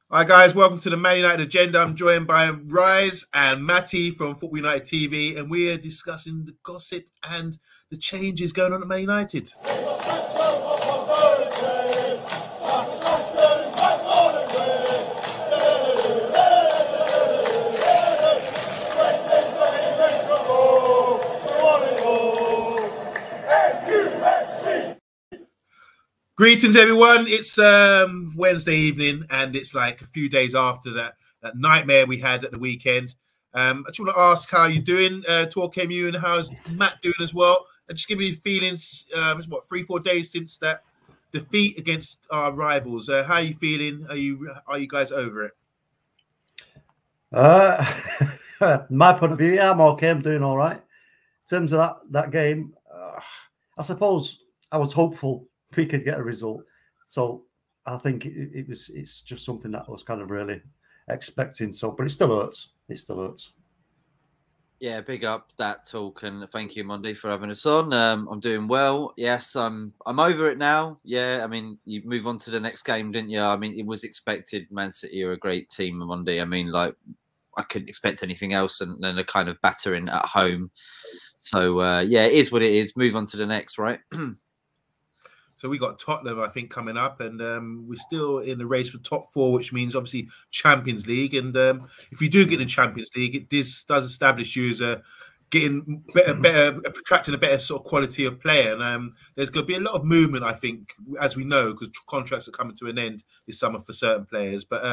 Hi guys, welcome to the Man United Agenda. I'm joined by Rise and Matty from Football United TV, and we are discussing the gossip and the changes going on at Man United. Greetings, everyone. It's Wednesday evening, and it's like a few days after that nightmare we had at the weekend. I just want to ask how you're doing, TALKMU, and how's Matt doing as well? And just give me feelings. It's what, 3-4 days since that defeat against our rivals. How are you feeling? Are you guys over it? My point of view, yeah, I'm okay. I'm doing all right. In terms of that game, I suppose I was hopeful we could get a result. So I think it's just something that I was kind of really expecting. So, but it still hurts. It still hurts. Yeah, big up that talk, and thank you, Mondi, for having us on. I'm doing well. Yes, I'm over it now. Yeah, I mean, you move on to the next game, didn't you? I mean, it was expected. Man City are a great team, Mondi. I mean, like, I couldn't expect anything else, and then a kind of battering at home. So yeah, it is what it is. Move on to the next, right? So we got Tottenham, I think, coming up, and we're still in the race for top 4, which means obviously Champions League. And if you do get in Champions League, this does establish you as getting attracting a better sort of quality of player. And there's going to be a lot of movement, I think, as we know, because contracts are coming to an end this summer for certain players. But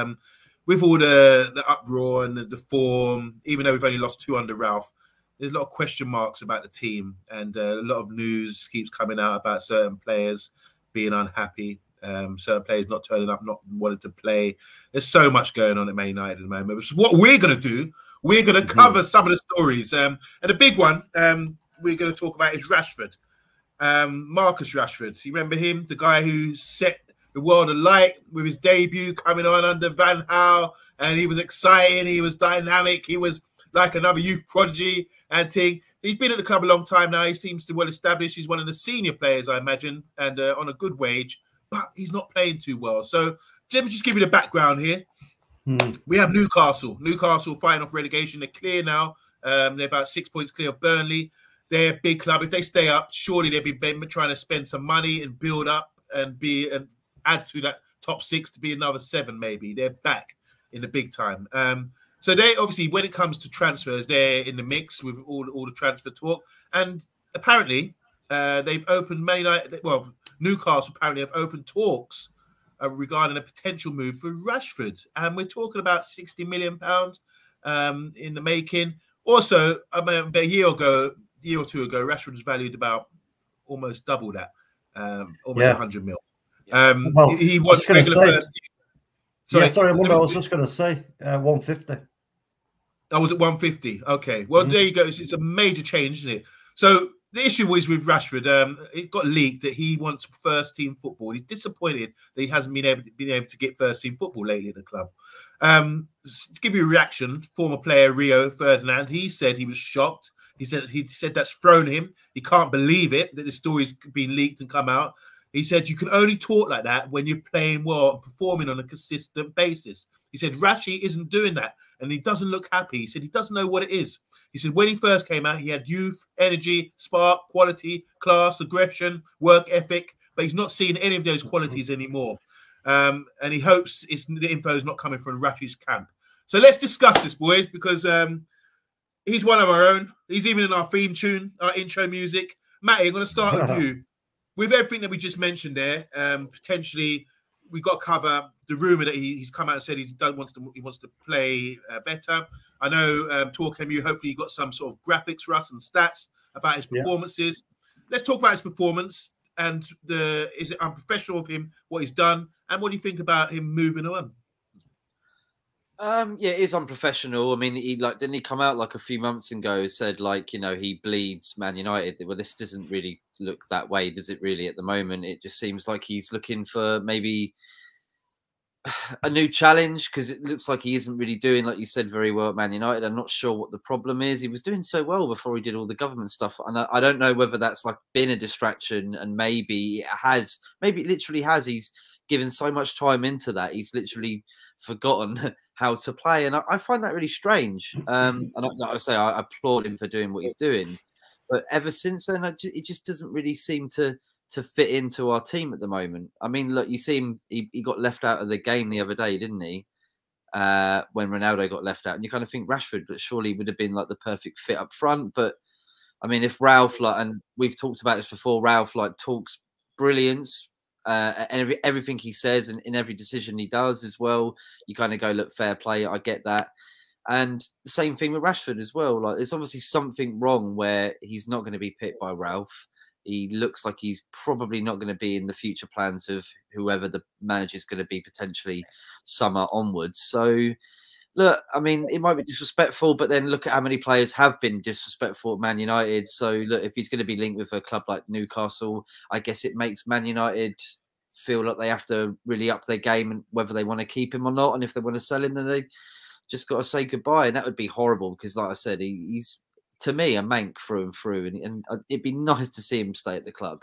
with all the uproar and the form, even though we've only lost 2 under Ralph, there's a lot of question marks about the team, and a lot of news keeps coming out about certain players being unhappy, certain players not turning up, not wanting to play. There's so much going on at Man United at the moment. So what we're going to do, we're going to cover some of the stories. And the big one we're going to talk about is Rashford. Marcus Rashford. You remember him? The guy who set the world alight with his debut coming on under Van Gaal, and he was exciting, he was dynamic, he was like another youth prodigy and thing. He's been at the club a long time now. He seems to well established. He's one of the senior players, I imagine, and on a good wage, but he's not playing too well. So let me just give you the background here. We have Newcastle. Newcastle fighting off relegation. They're clear now. They're about 6 points clear of Burnley. They're a big club. If they stay up, surely they'll be trying to spend some money and build up and add to that top 6 to be another 7 maybe. They're back in the big time. So they obviously, when it comes to transfers, they're in the mix with all the transfer talk. And apparently, they've opened Newcastle apparently have opened talks regarding a potential move for Rashford, and we're talking about £60 million in the making. Also, about a year or 2 ago, Rashford was valued about almost double that, almost 100 mil. Well, he wants regular first team. Sorry, I was just going to say 150. I was at 150. Okay. Well, there you go. It's a major change, isn't it? So the issue was with Rashford. It got leaked that he wants first team football. He's disappointed that he hasn't been able to get first team football lately in the club. To give you a reaction, former player Rio Ferdinand, he said he was shocked. He said that's thrown him. He can't believe it that the story's been leaked and come out. He said you can only talk like that when you're playing well and performing on a consistent basis. He said Rashi isn't doing that, and he doesn't look happy. He said he doesn't know what it is. He said when he first came out, he had youth, energy, spark, quality, class, aggression, work ethic, but he's not seeing any of those qualities anymore. And he hopes the info is not coming from Rashi's camp. So let's discuss this, boys, because he's one of our own. He's even in our theme tune, our intro music. Matty, I'm going to start with you. With everything that we just mentioned there, potentially we got to cover the rumor that he's come out and said he wants to play better. I know TALKMU, hopefully you got some sort of graphics for us and stats about his performances. Let's talk about his performance and is it unprofessional of him what he's done, and what do you think about him moving on? Yeah, it is unprofessional. I mean, didn't he come out like a few months ago, said like, you know, he bleeds Man United. Well, this doesn't really look that way, does it really at the moment? It just seems like he's looking for maybe a new challenge, because it looks like he isn't really doing, like you said, very well at Man United. I'm not sure what the problem is. He was doing so well before he did all the government stuff, and I don't know whether that's like been a distraction, and maybe it literally has. given so much time into that, he's literally forgotten how to play, and I find that really strange. And like I say, I applaud him for doing what he's doing, but ever since then, it just doesn't really seem to fit into our team at the moment. I mean, look, you see him; he got left out of the game the other day, didn't he? When Ronaldo got left out, and you kind of think Rashford, but surely would have been like the perfect fit up front. But I mean, if Ralph, like, and we've talked about this before, Ralph like talks brilliance, and everything he says and in every decision he does as well, you kind of go, look, fair play, I get that. And the same thing with Rashford as well. Like, there's obviously something wrong where he's not going to be picked by Ralph. He looks like he's probably not going to be in the future plans of whoever the manager is going to be potentially summer onwards. So, look, I mean, it might be disrespectful, but then look at how many players have been disrespectful at Man United. So, look, if he's going to be linked with a club like Newcastle, I guess it makes Man United feel like they have to really up their game and whether they want to keep him or not. And if they want to sell him, then they just got to say goodbye. And that would be horrible because, like I said, he's, to me, a Manc through and through. And it'd be nice to see him stay at the club.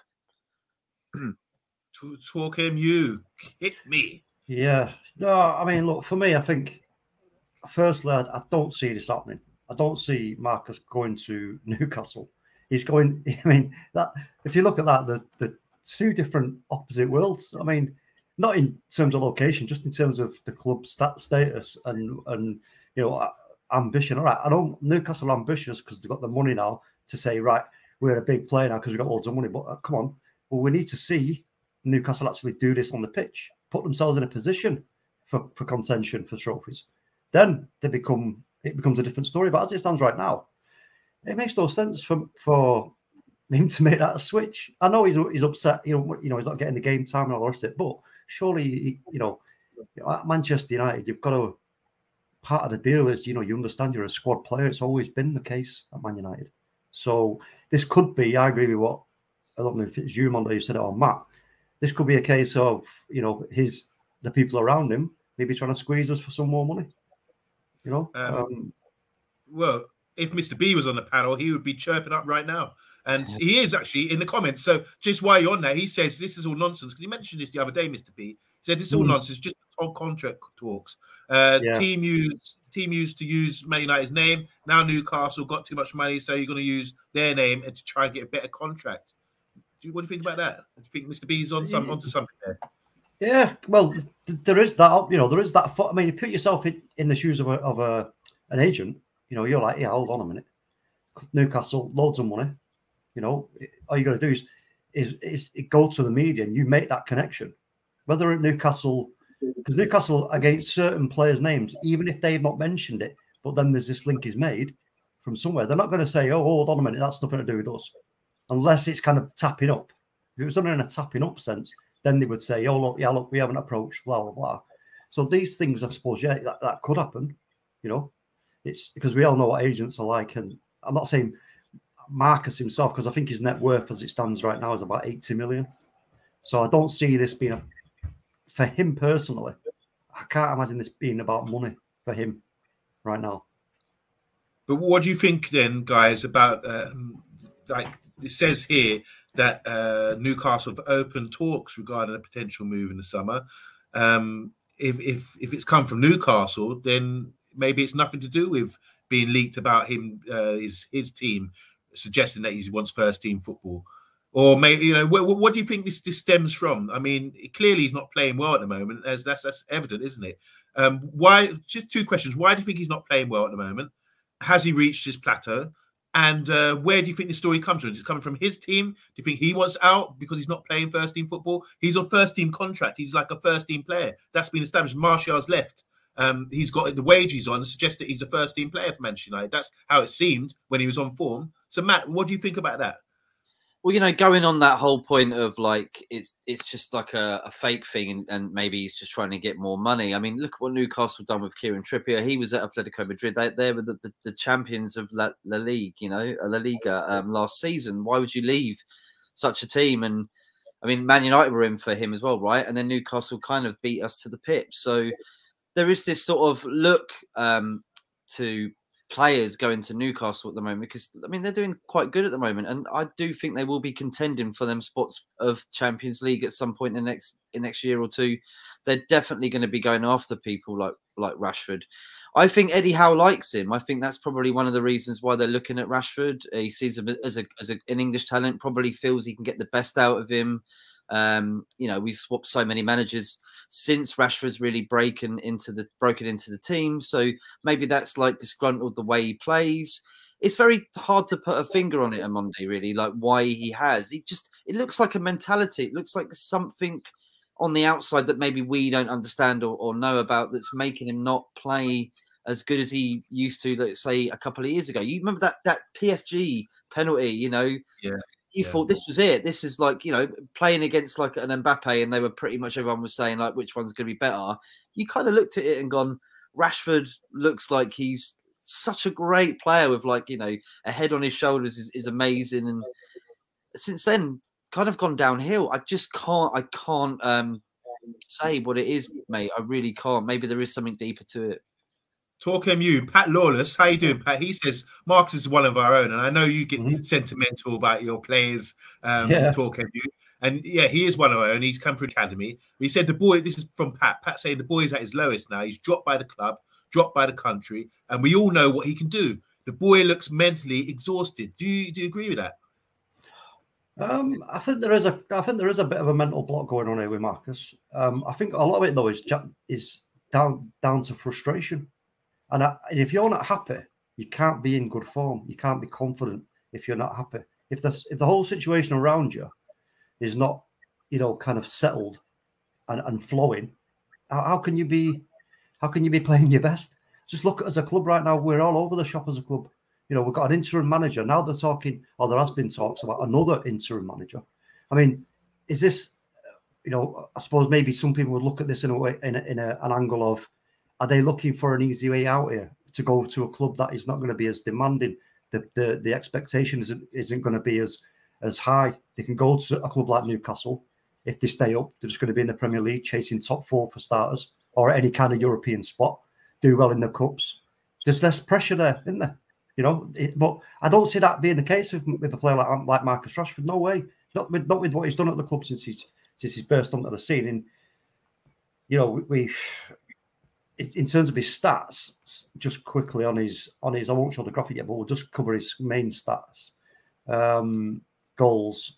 Talk him, you hit me. Yeah. No, I mean, look, for me, I think, firstly, I don't see this happening. I don't see Marcus going to Newcastle. He's going, I mean, that if you look at that, the two different opposite worlds. I mean, not in terms of location, just in terms of the club status and you know, ambition. All right, I know Newcastle are ambitious because they've got the money now to say, right, we're a big player now because we've got loads of money. But come on, well, we need to see Newcastle actually do this on the pitch, put themselves in a position for contention for trophies. Then it becomes a different story. But as it stands right now, it makes no sense for him to make that switch. I know he's upset. You know, he's not getting the game time and all the rest of it. But surely, you know, at Manchester United, you've got to. Part of the deal is, you know, you understand you're a squad player. It's always been the case at Man United. So this could be. I agree with what, I don't know if it's you, Mondo, you said it, or Matt. This could be a case of, you know, the people around him maybe trying to squeeze us for some more money. You know. Well, if Mr. B was on the panel, he would be chirping up right now. And he is actually in the comments. So just while you're on that, he says this is all nonsense. Because he mentioned this the other day, Mr. B. He said this is all nonsense, just on contract talks. Team used to use Man United's name. Now Newcastle got too much money, so you're going to use their name and to try and get a better contract. What do you think about that? Do you think Mr. B's onto something there? Yeah, well, there is that. You know, there is that. I mean, you put yourself in the shoes of an agent. You know, you're like, yeah, hold on a minute. Newcastle, loads of money. You know, all you got to do is go to the media and you make that connection. Whether at Newcastle, because Newcastle against certain players' names, even if they've not mentioned it, but then there's this link is made from somewhere, they're not going to say, oh, hold on a minute, that's nothing to do with us. Unless it's kind of tapping up. If it was done in a tapping up sense, then they would say, oh, look, yeah, look, we haven't approached, blah, blah, blah. So these things, I suppose, yeah, that could happen. You know, it's because we all know what agents are like. And I'm not saying Marcus himself, because I think his net worth as it stands right now is about 80 million. So I don't see this being for him personally. I can't imagine this being about money for him right now. But what do you think then, guys, about like it says here that Newcastle have opened talks regarding a potential move in the summer. If it's come from Newcastle, then maybe it's nothing to do with being leaked about him, his team, suggesting that he wants first team football. Or maybe, you know, what do you think this stems from? I mean, clearly he's not playing well at the moment, as that's evident, isn't it? Why? Just two questions. Why do you think he's not playing well at the moment? Has he reached his plateau? And where do you think the story comes from? Is it coming from his team? Do you think he wants out because he's not playing first team football? He's on first team contract. He's like a first team player. That's been established. Martial's left. He's got the wages on and suggests that he's a first team player for Manchester United. That's how it seemed when he was on form. So, Matt, what do you think about that? Well, you know, going on that whole point of like it's just like a fake thing, and maybe he's just trying to get more money. I mean, look at what Newcastle done with Kieran Trippier. He was at Atletico Madrid. They were the champions of La Liga, you know, La Liga last season. Why would you leave such a team? And I mean, Man United were in for him as well, right? And then Newcastle kind of beat us to the pip. So there is this sort of look to players going to Newcastle at the moment, because I mean they're doing quite good at the moment, and I do think they will be contending for them spots of Champions League at some point in next year or two. They're definitely going to be going after people like Rashford. I think Eddie Howe likes him. I think that's probably one of the reasons why they're looking at Rashford. He sees him as an English talent. Probably feels he can get the best out of him. You know, we've swapped so many managers since Rashford's really broken into the team. So maybe that's like disgruntled the way he plays. It's very hard to put a finger on it, OMONDI, really, like why he has. It looks like a mentality. It looks like something on the outside that maybe we don't understand or know about that's making him not play as good as he used to, let's say, a couple of years ago. You remember that PSG penalty, you know? Yeah. You thought this was it. This is like, you know, playing against like an Mbappe, and they were pretty much, everyone was saying like which one's going to be better. You kind of looked at it and gone, Rashford looks like he's such a great player with, like, you know, a head on his shoulders is amazing. And since then, kind of gone downhill. I can't say what it is, mate. I really can't. Maybe there is something deeper to it. TalkMU, Pat Lawless, how you doing, Pat? He says Marcus is one of our own, and I know you get sentimental about your players. TalkMU, and yeah, he is one of our own. He's come through academy. He said the boy. This is from Pat. Pat saying the boy is at his lowest now. He's dropped by the club, dropped by the country, and we all know what he can do. The boy looks mentally exhausted. Do you agree with that? I think there is a bit of a mental block going on here with Marcus. I think a lot of it though is down to frustration. And if you're not happy, you can't be in good form. You can't be confident if you're not happy. If the whole situation around you is not, you know, kind of settled and flowing, how can you be playing your best? Just look at as a club right now. We're all over the shop as a club. You know, we've got an interim manager now. They're talking, or there has been talks about another interim manager. I mean, is this? You know, I suppose maybe some people would look at this in a way, in an angle of, are they looking for an easy way out here to go to a club that is not going to be as demanding? The expectation isn't going to be as high. They can go to a club like Newcastle. If they stay up, they're just going to be in the Premier League, chasing top 4 for starters, or any kind of European spot, do well in the cups. There's less pressure there, isn't there? You know, but I don't see that being the case with a player like Marcus Rashford. No way. Not with what he's done at the club since he's burst onto the scene. And you know, in terms of his stats, just quickly on his, I won't show the graphic yet, but we'll just cover his main stats. Goals.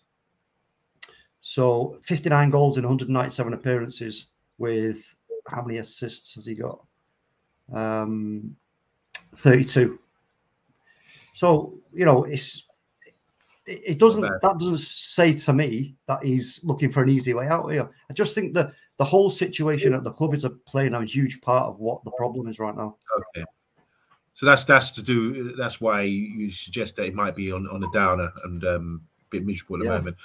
So 59 goals in 197 appearances, with how many assists has he got? 32. So, you know, that doesn't say to me that he's looking for an easy way out here. I just think that the whole situation at the club is playing a huge part of what the problem is right now. Okay, so that's why you suggest that it might be on a downer and a bit miserable at the moment.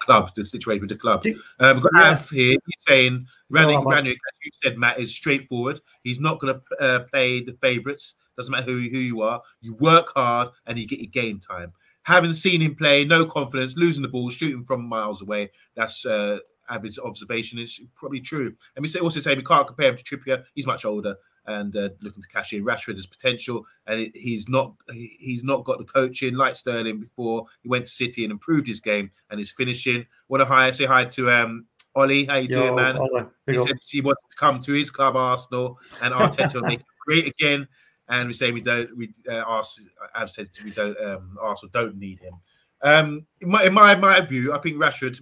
The situation with the club. We've got Av here. He's saying Ranić, as you said, Matt, is straightforward. He's not going to play the favourites. Doesn't matter who you are. You work hard and you get your game time. Haven't seen him play, no confidence, losing the ball, shooting from miles away. That's average observation. Is probably true. And we also say we can't compare him to Trippier. He's much older and looking to cash in. Rashford has potential, and he's not got the coaching like Sterling before. He went to City and improved his game and his finishing. Want to say hi to Ollie. How you doing, man? Ollie, he said she wants to come to his club, Arsenal, and Arteta will make it great again. And we say Arsenal don't need him. In my view, I think Rashford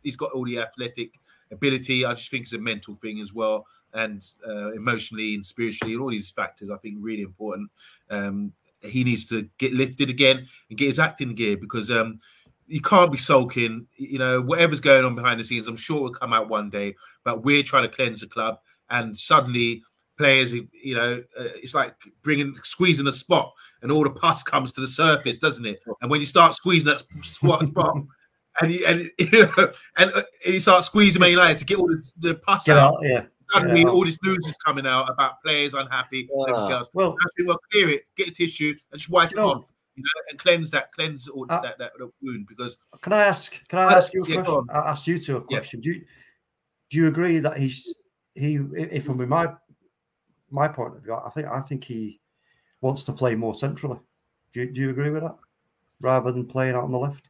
he's got all the athletic ability. I just think it's a mental thing as well, and emotionally and spiritually, and all these factors I think really important. He needs to get lifted again and get his acting gear, because you can't be sulking. You know, whatever's going on behind the scenes, I'm sure it will come out one day. But we're trying to cleanse the club, and suddenly players, you know, it's like squeezing a spot, and all the pus comes to the surface, doesn't it? And when you start squeezing that spot, and you start squeezing Man United to get all the pus out, suddenly all this news is coming out about players unhappy. Everything else. Well, clear it, get a tissue, and just wipe it off, you know, and cleanse that wound. Because can I ask you a question? I asked you two a question. Do you agree that if from my point of view, I think he wants to play more centrally. Do you agree with that? Rather than playing out on the left?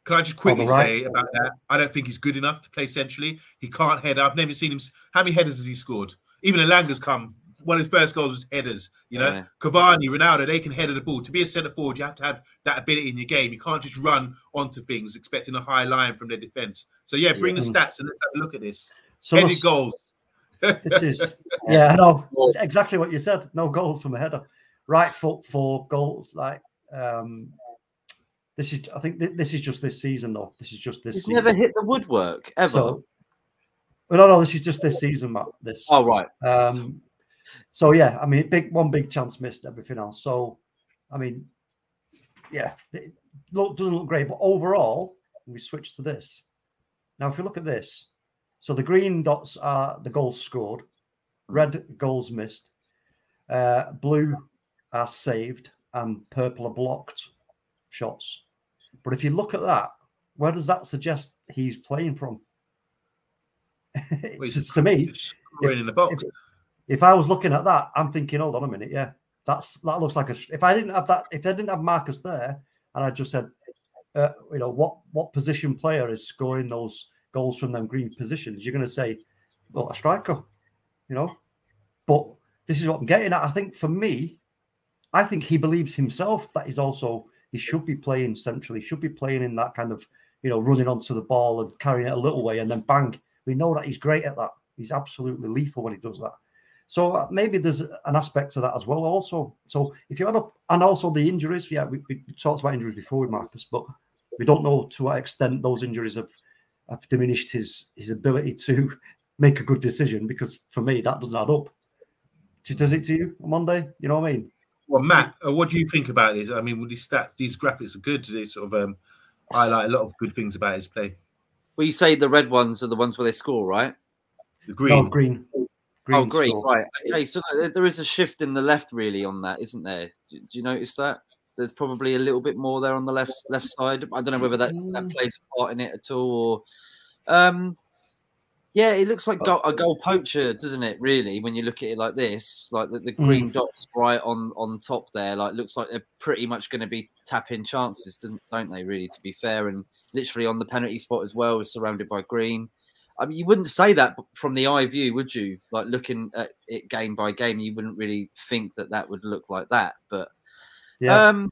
Can I just quickly say about that? I don't think he's good enough to play centrally. He can't head. I've never seen him. How many headers has he scored? Even Elanga's come. One of his first goals was headers. You know, Cavani, Ronaldo, they can header the ball. To be a centre forward, you have to have that ability in your game. You can't just run onto things expecting a high line from their defence. So yeah, bring the stats and let's have a look at this. So headed goals. This is I know exactly what you said. No goals from a header. Right foot for goals. Like this is. I think this is just this season though. This is just this. He's season. Never hit the woodwork ever. So, no. This is just this season, Matt. This. Oh right. So yeah, I mean, one big chance missed. Everything else. So, I mean, yeah, it doesn't look great. But overall, we switch to this. Now, if you look at this, so the green dots are the goals scored, red goals missed, blue are saved, and purple are blocked shots. But if you look at that, where does that suggest he's playing from? To me, in the box. If I was looking at that, I'm thinking, hold on a minute, yeah, that looks like a. If I didn't have Marcus there, and I just said, what position player is scoring those goals from them green positions? You're going to say, well, a striker, But this is what I'm getting at. I think for me, I think he believes himself that he should be playing centrally, should be playing in that kind of, running onto the ball and carrying it a little way and then bang. We know that he's great at that. He's absolutely lethal when he does that. So maybe there's an aspect to that as well also. So if you add up, and also the injuries, we talked about injuries before with Marcus, but we don't know to what extent those injuries have diminished his ability to make a good decision, because for me, that doesn't add up. Does it to you on Monday? You know what I mean? Well, Matt, what do you think about this? I mean, with these stats, these graphics are good. They sort of highlight a lot of good things about his play. Well, you say the red ones are the ones where they score, right? The green. No, green. Green, right. Okay, so there is a shift in the left, really, on that, isn't there? Do you notice that? There's probably a little bit more there on the left side. I don't know whether that plays a part in it at all. Or, yeah, it looks like a goal poacher, doesn't it, really, when you look at it like this? Like the green dots right on top there, like looks like they're pretty much going to be tap-in chances, don't they, really, to be fair? And literally on the penalty spot as well is surrounded by green. I mean, you wouldn't say that from the eye view, would you? Like looking at it game by game, you wouldn't really think that would look like that. But yeah,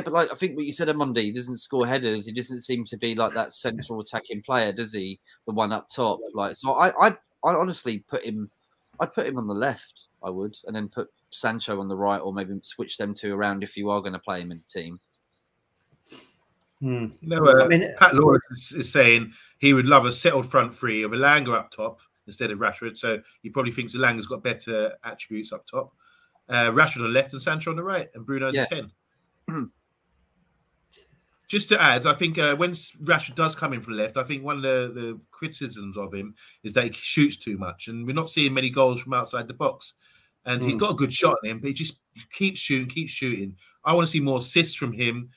but like I think what you said, OMONDI, he doesn't score headers. He doesn't seem to be like that central attacking player, does he? The one up top, like so. I honestly I'd put him on the left. I would, and then put Sancho on the right, or maybe switch them two around if you are going to play him in the team. Pat Lawrence is saying he would love a settled front three of Elanga up top instead of Rashford. So he probably thinks Elanga's got better attributes up top. Rashford on the left and Sancho on the right, and Bruno's a 10. Just to add, I think when Rashford does come in from the left, I think one of the criticisms of him is that he shoots too much, and we're not seeing many goals from outside the box. And he's got a good shot in him, but he just keeps shooting. I want to see more assists from him.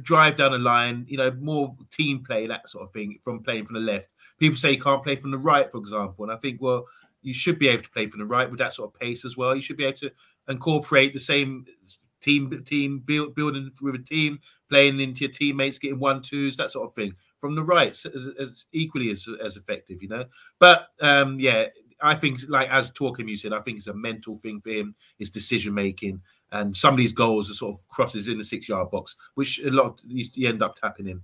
Drive down the line, more team play, that sort of thing, from playing from the left. People say you can't play from the right, for example. And I think, well, you should be able to play from the right with that sort of pace as well. You should be able to incorporate the same team building with a team, playing into your teammates, getting 1-2s, that sort of thing. From the right, as equally as effective, But, I think, like as TALKMU said, I think it's a mental thing for him, his decision-making. And some of these goals are sort of crosses in the 6-yard box, which a lot you end up tapping in.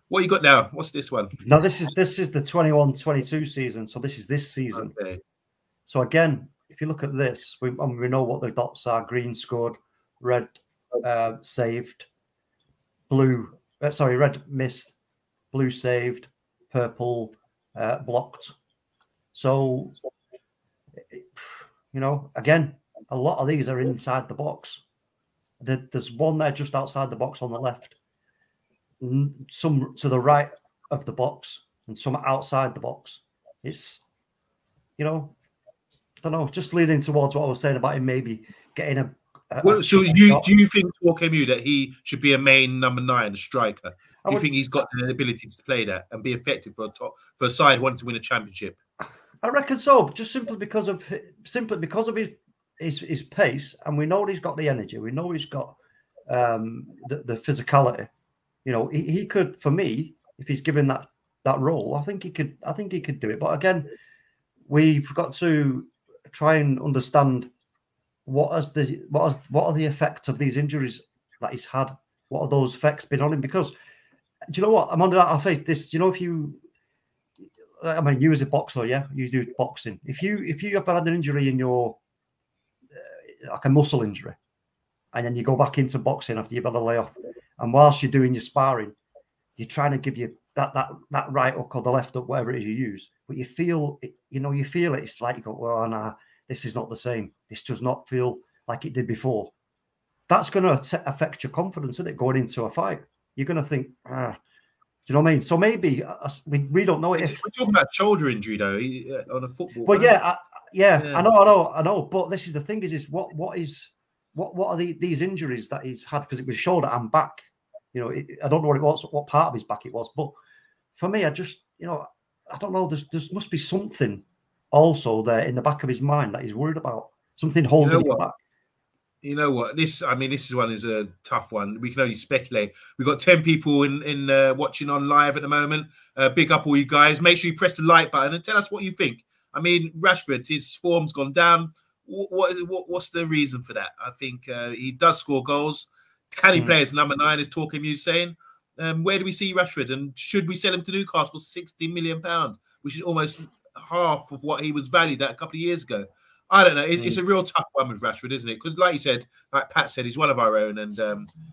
What you got now? What's this one? No, this is the 21-22 season. So this is this season. Okay. So again, if you look at this, we know what the dots are: green scored, red saved, red missed, blue saved, purple blocked. So again, a lot of these are inside the box. There's one there just outside the box on the left, some to the right of the box, and some outside the box. It's, I don't know, just leading towards what I was saying about him maybe getting a. So do you think, TALKMU, that he should be a main number 9, a striker? Do you think he's got the ability to play that and be effective for a side wanting to win a championship? I reckon so, just simply because of his his pace, and we know he's got the energy. We know he's got the physicality. You know, he could, for me, if he's given that role, I think he could do it. But again, we've got to try and understand what are the effects of these injuries that he's had. What are those effects been on him? Because do you know what? I'm under that. I'll say this. Do you know, you as a boxer, yeah, you do boxing. If you have had an injury in your like a muscle injury, and then you go back into boxing after you've had a layoff, and whilst you're doing your sparring, you're trying to give you that right hook or the left hook, whatever it is you use, but you feel it. It's like you go, well, nah, this is not the same. This does not feel like it did before. That's going to affect your confidence, isn't it? Going into a fight, you're going to think, do you know what I mean? So maybe we don't know We're talking about shoulder injury though on a football. But yeah, I know. But this is the thing: is what are these injuries that he's had? Because it was shoulder and back. You know, I don't know what it was, what part of his back it was. But for me, I just, I don't know. There must be something also there in the back of his mind that he's worried about. Something holding him back. You know what? This one is a tough one. We can only speculate. We've got 10 people in watching on live at the moment. Big up all you guys. Make sure you press the like button and tell us what you think. I mean, Rashford, his form's gone down. What's the reason for that? I think he does score goals. Can he play as number 9, as TALKMU saying? Where do we see Rashford? And should we sell him to Newcastle for £60 million, which is almost half of what he was valued at a couple of years ago? I don't know. It's a real tough one with Rashford, isn't it? Because, like you said, like Pat said, he's one of our own, and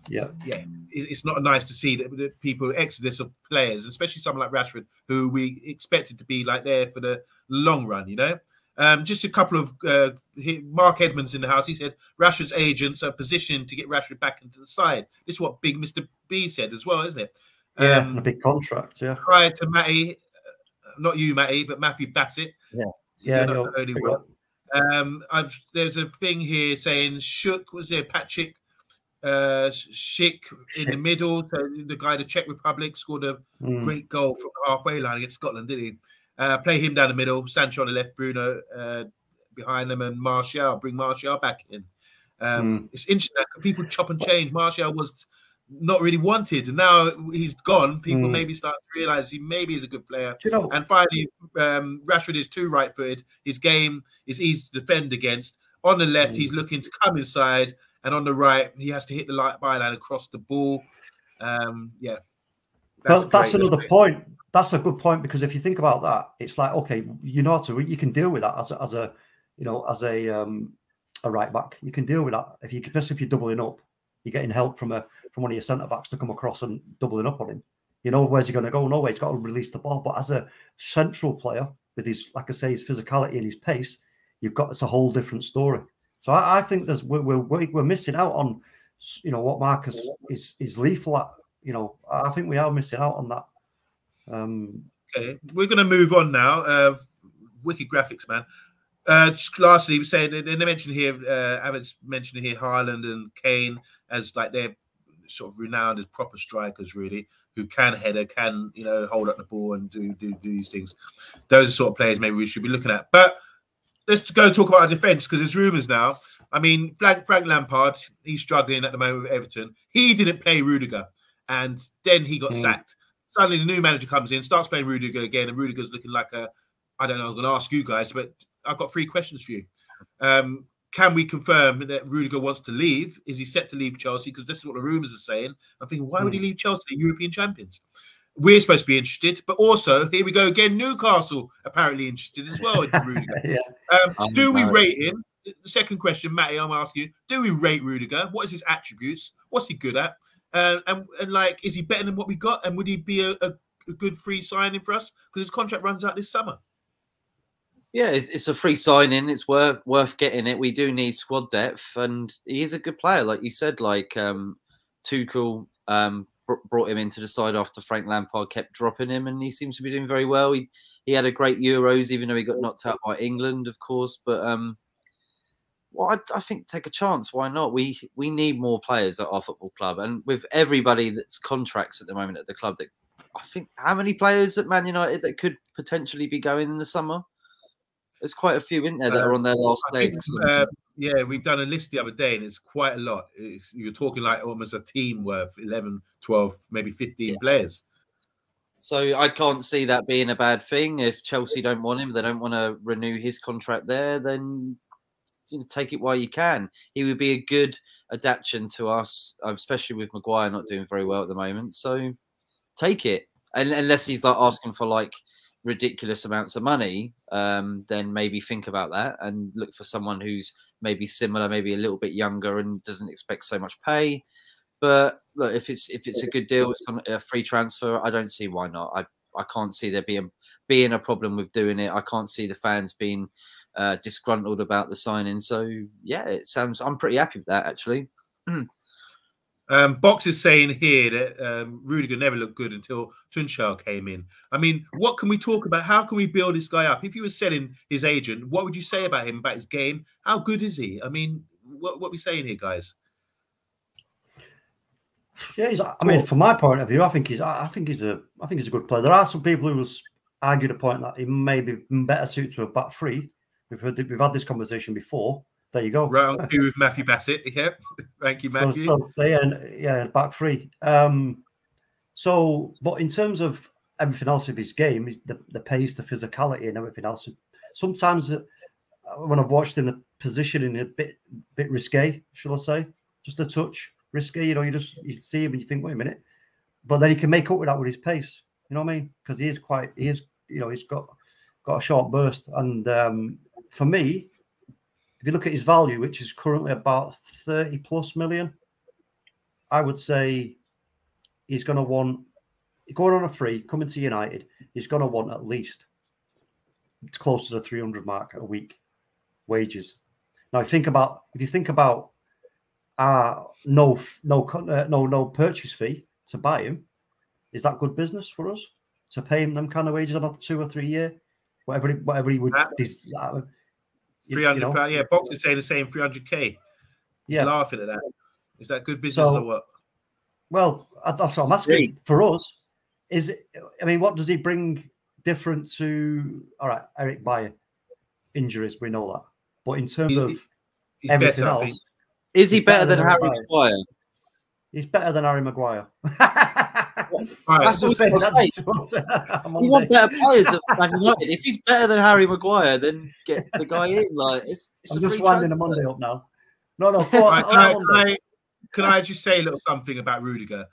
it's not nice to see that people exodus of players, especially someone like Rashford, who we expected to be like there for the long run. Just a couple of Mark Edmonds in the house. He said Rashford's agents are positioned to get Rashford back into the side. This is what Big Mr. B said as well, isn't it? Yeah, a big contract. Yeah. Prior to Matty, not you, Matty, but Matthew Bassett. Yeah. The only one. There's a thing here saying Shook, was there Patrick Schick in the middle. So the guy, the Czech Republic, scored a great goal from the halfway line against Scotland, didn't he? Play him down the middle, Sancho on the left, Bruno behind them, and Martial. Bring Martial back in. It's interesting that people chop and change. Martial was not really wanted, and now he's gone. People maybe start to realise he maybe is a good player. And finally, Rashford is too right-footed. His game is easy to defend against. On the left, he's looking to come inside, and on the right, he has to hit the byline and cross the ball. That's another point. That's a good point, because if you think about that, it's like, okay, you can deal with that as a right back. You can deal with that especially if you're doubling up. You're getting help from one of your centre backs to come across and doubling up on him. Where's he going to go? No way. He's got to release the ball. But as a central player with his, like I say, his physicality and his pace, it's a whole different story. So I think we're missing out on, what Marcus is lethal at. I think we are missing out on that. Okay, we're going to move on now. Wicked graphics, man. Just lastly, we say they mentioned here, Avid's mentioned here, Haaland and Kane as like they're sort of renowned as proper strikers, really, who can header, can hold up the ball and do these things. Those are sort of players maybe we should be looking at. But let's go and talk about our defence, because there's rumours now. I mean, Frank Lampard, he's struggling at the moment with Everton. He didn't play Rudiger, and then he got sacked. Suddenly, the new manager comes in, starts playing Rudiger again, and Rudiger's looking like I don't know, I'm going to ask you guys, but I've got 3 questions for you. Can we confirm that Rudiger wants to leave? Is he set to leave Chelsea? Because this is what the rumours are saying. I'm thinking, why would he leave Chelsea? They're European champions. We're supposed to be interested, but also, here we go again, Newcastle apparently interested as well in Rudiger. Do we rate him? The second question, Matty, I'm asking you, do we rate Rudiger? What is his attributes? What's he good at? And like, is he better than what we got? And would he be a good free signing for us? Because his contract runs out this summer. Yeah, it's a free signing. It's worth getting it. We do need squad depth, and he is a good player, like you said. Like Tuchel brought him into the side after Frank Lampard kept dropping him, and he seems to be doing very well. He had a great Euros, even though he got knocked out by England, of course. But I think take a chance. Why not? We need more players at our football club, and with everybody that's contracts at the moment at the club, that I think how many players at Man United that could potentially be going in the summer? There's quite a few in there that are on their last legs. Yeah, we've done a list the other day, and it's quite a lot. You're talking like almost a team worth 11, 12, maybe 15 players. So I can't see that being a bad thing. If Chelsea don't want him, they don't want to renew his contract there, then take it while you can. He would be a good adaptation to us, especially with Maguire not doing very well at the moment. So take it. And unless he's like asking for like ridiculous amounts of money, then maybe think about that and look for someone who's maybe similar, maybe a little bit younger and doesn't expect so much pay. But look, if it's a good deal, it's a free transfer, I don't see why not. I can't see there being a problem with doing it. I can't see the fans being disgruntled about the signing. So yeah, I'm pretty happy with that actually. Box is saying here that Rudiger never looked good until Tuchel came in. I mean, what can we talk about? How can we build this guy up? If you were selling his agent, what would you say about him, about his game? How good is he? I mean, what are we saying here, guys? Yeah, I mean, from my point of view, I think he's a good player. There are some people who argue the point that he may be better suited to a back three. We've had this conversation before. There you go. Round two with Matthew Bassett. Yep. Thank you, Matthew. So yeah, back three. But in terms of everything else of his game, is the pace, the physicality, and everything else. Sometimes when I've watched him, the positioning a bit risque, shall I say, just a touch risky. You see him and you think, wait a minute, but then he can make up with that with his pace. You know what I mean? Because he's got a short burst, and for me, if you look at his value, which is currently about 30+ million, I would say he's going to want, going on a free, coming to United, he's going to want at least close to the 300 mark a week wages. Now, if you think about no purchase fee to buy him, is that good business for us to pay him them kind of wages on a 2 or 3 year, whatever he would? 300 pounds. Yeah, Box is saying the same. 300k. He's laughing at that. Is that good business or what? Well, that's what I'm asking. For us, what does he bring different to? All right, Eric Bayer injuries, we know that. But in terms of everything else, is he better than Harry Maguire? He's better than Harry Maguire. That's what I'm saying. We want better players at Man United. If he's better than Harry Maguire, then get the guy in. Like I'm just winding a Monday up now. No. Can I just say a little something about Rudiger?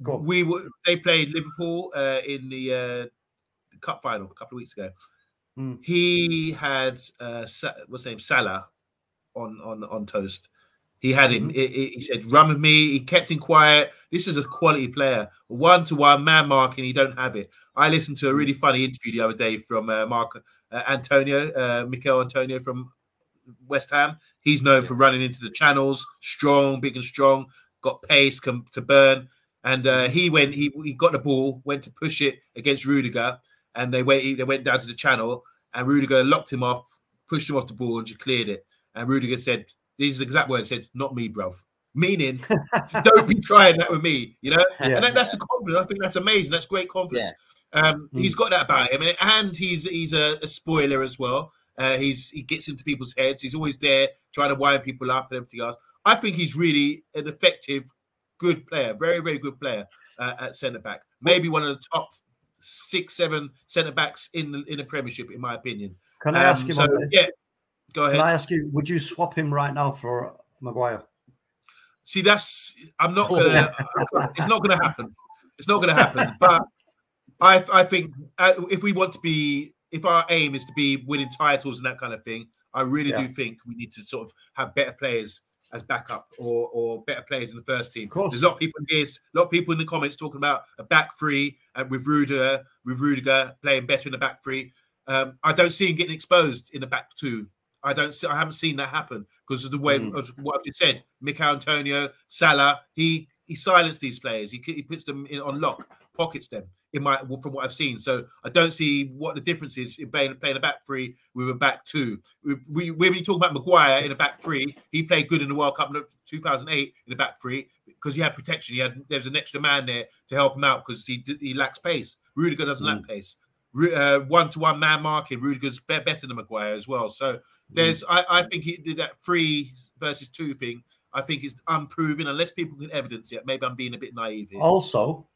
They played Liverpool in the cup final a couple of weeks ago. He had what's his name, Salah on toast. He had him. He said, "Run with me." He kept him quiet. This is a quality player. 1-to-1 man marking. He don't have it. I listened to a really funny interview the other day from Mikel Antonio from West Ham. He's known for running into the channels, strong, big and strong, got pace, to burn. And he got the ball, went to push it against Rudiger, and they went down to the channel, and Rudiger locked him off, pushed him off the ball, and just cleared it. And Rudiger said, these are the exact words, said, "Not me, bruv." Meaning, don't be trying that with me, you know? Yeah. And that's the confidence. I think that's amazing. That's great confidence. Yeah. He's got that about him. And he's a spoiler as well. He gets into people's heads. He's always there trying to wind people up and everything else. I think he's really an effective, good player. Very, very good player at centre-back. Maybe one of the top 6-7 centre-backs in the Premiership, in my opinion. Can I ask you go ahead. Can I ask you, would you swap him right now for Maguire? See, I'm not gonna. It's not gonna happen. It's not gonna happen. But I think if our aim is to be winning titles and that kind of thing, I really do think we need to sort of have better players as backup or better players in the first team. There's a lot of people in the comments talking about a back three and with Rudiger playing better in the back three. I don't see him getting exposed in the back two. I haven't seen that happen because of the way of what I've just said. Mikel Antonio, Salah, he silenced these players. He puts them on lock, pockets them. From what I've seen, so I don't see what the difference is in playing a back three with a back two. When you talk about Maguire in a back three, he played good in the World Cup in 2008 in the back three because he had protection. There's an extra man there to help him out because he lacks pace. Rudiger doesn't lack pace. one-to-one man marking. Rudiger's better than Maguire as well. So there's, I think he did that 3 versus 2 thing. I think it's unproven unless people can evidence it. Maybe I'm being a bit naive here. Also,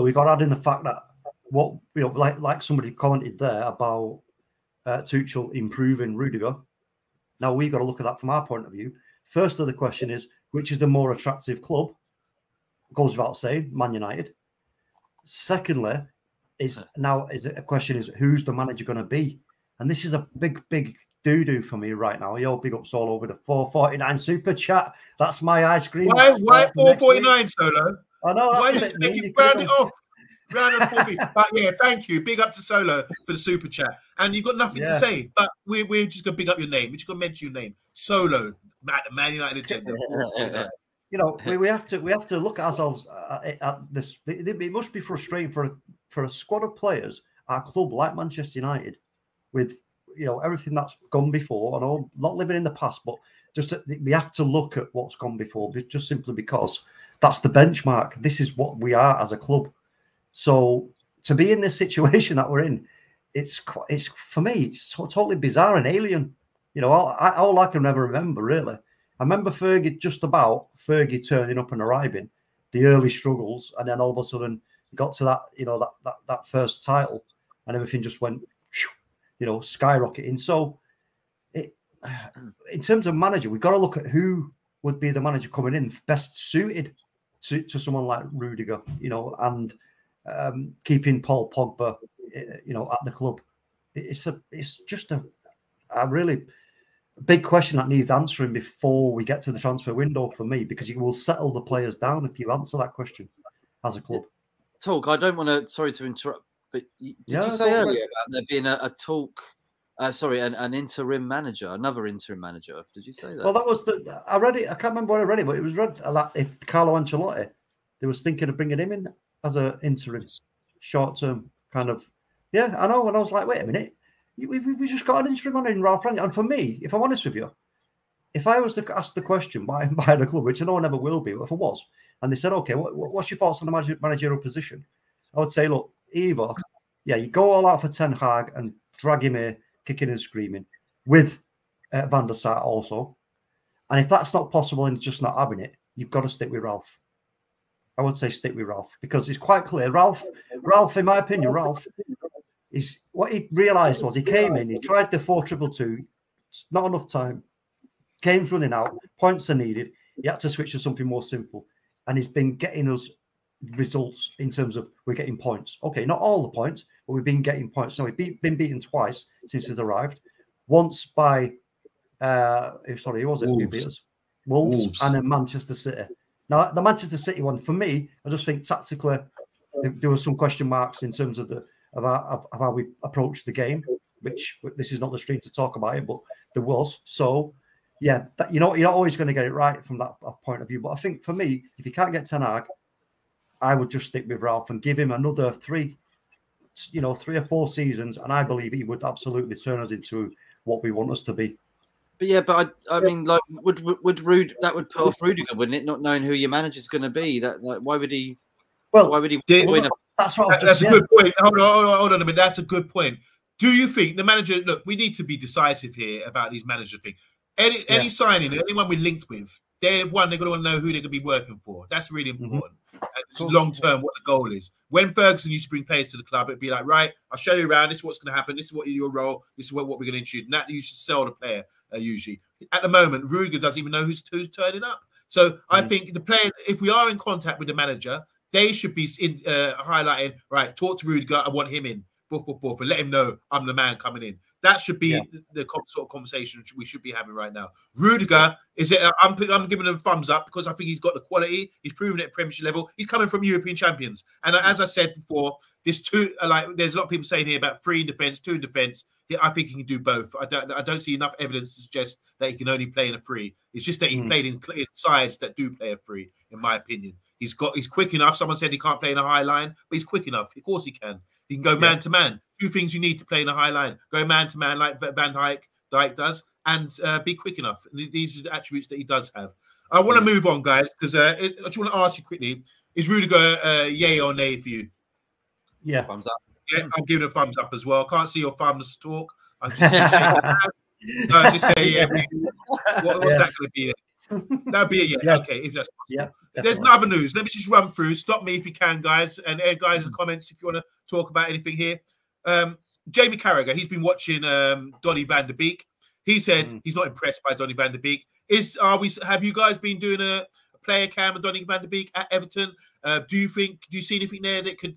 we got to add in the fact that what like somebody commented there about Tuchel improving Rudiger. Now we've got to look at that from our point of view. Firstly, the question is, which is the more attractive club? Goes without saying, Man United. Secondly, a question is who's the manager going to be? And this is a big doo-doo for me right now. Yo, big ups all over the 449 super chat. That's my ice cream. Why 449 Solo? I know. Why did you round it off? Round up 40. But yeah, thank you. Big up to Solo for the super chat. And you've got nothing to say, but we're just gonna big up your name. We're just gonna mention your name, Solo, Man United agenda. You know, we have to look at ourselves at this. It must be frustrating for a squad of players at a club like Manchester United, with everything that's gone before. I know, not living in the past, but just we have to look at what's gone before, just simply because that's the benchmark. This is what we are as a club. So to be in this situation that we're in, it's for me, it's totally bizarre and alien. All I can ever remember, really. I remember Fergie turning up and arriving, the early struggles, and then all of a sudden got to that, that first title, and everything just went, skyrocketing. So, in terms of manager, we've got to look at who would be the manager coming in best suited to someone like Rudiger, and keeping Paul Pogba, at the club. It's just a really big question that needs answering before we get to the transfer window for me, because you will settle the players down if you answer that question as a club. Talk. I don't want to. Sorry to interrupt, but did you say earlier about there being an interim manager, another interim manager? Did you say that? Well, that was I read it. I can't remember where I read it, but it was read that if Carlo Ancelotti, they was thinking of bringing him in as an interim, short-term kind of. Yeah, I know. And I was like, wait a minute. We just got an interim manager in Ralph Rangnick. And for me, if I'm honest with you, if I was to ask the question by the club, which I know I never will be, but if I was, and they said, okay, what's your thoughts on the managerial position? I would say, look, either, you go all out for Ten Hag and drag him here, kicking and screaming, with Van der Sar also. And if that's not possible and just not having it, you've got to stick with Ralph. I would say stick with Ralph, because it's quite clear. Ralph, in my opinion, is what he realised was he came in, he tried the 4-2-2, not enough time, game's running out, points are needed, he had to switch to something more simple, and he's been getting us results in terms of we're getting points. Okay, not all the points, but we've been getting points. So we've been beaten twice since he's arrived. Once by, who was it? Wolves, and then Manchester City. Now, the Manchester City one, for me, I just think tactically there were some question marks in terms of how we approached the game, which this is not the stream to talk about it, but there was. So, yeah, you're not always going to get it right from that point of view. But I think for me, if you can't get Ten Hag, I would just stick with Ralph and give him another 3 or 4 seasons, and I believe he would absolutely turn us into what we want us to be. But yeah, but I mean, like, would that would put off Rudiger, wouldn't it? Not knowing who your manager's going to be. That, like, why would he? Well, why would he? That's a good point. Hold on a minute. That's a good point. Do you think the manager? Look, we need to be decisive here about these manager things. Any signing, anyone we linked with, they're going to want to know who they're going to be working for. That's really important. Long term, what the goal is. When Ferguson used to bring players to the club, it'd be like, right, I'll show you around. This is what's going to happen. This is what your role. This is what we're going to introduce. And that you should sell the player usually. At the moment, Rudiger doesn't even know who's turning up. So I think the player, if we are in contact with the manager, they should be highlighting, right, talk to Rudiger, I want him in. And let him know I'm the man coming in. That should be the sort of conversation we should be having right now. Rudiger, I'm giving him a thumbs up because I think he's got the quality. He's proven it at Premiership level. He's coming from European champions. And as I said before, there's a lot of people saying here about 3 in defence, 2 in defence. I think he can do both. I don't see enough evidence to suggest that he can only play in a 3. It's just that he played in sides that do play a 3, in my opinion. He's quick enough. Someone said he can't play in a high line, but he's quick enough. Of course he can. He can go man to man. 2 things you need to play in a high line: go man to man like Van Dijk does, and be quick enough. These are the attributes that he does have. I want to move on, guys, because I just want to ask you quickly: is Rudiger yay or nay for you? Yeah, thumbs up. Yeah, I'm giving a thumbs up as well. Can't see your thumbs talk. I'm just saying, just say, yeah. What's that going to be? That'll be a yeah. Okay, if that's possible. Yeah, there's another news. Let me just run through. Stop me if you can, guys. And guys in the comments if you want to talk about anything here. Jamie Carragher, he's been watching Donny van de Beek. He said he's not impressed by Donny van de Beek. Have you guys been doing a player cam of Donny van de Beek at Everton? Do you see anything there that could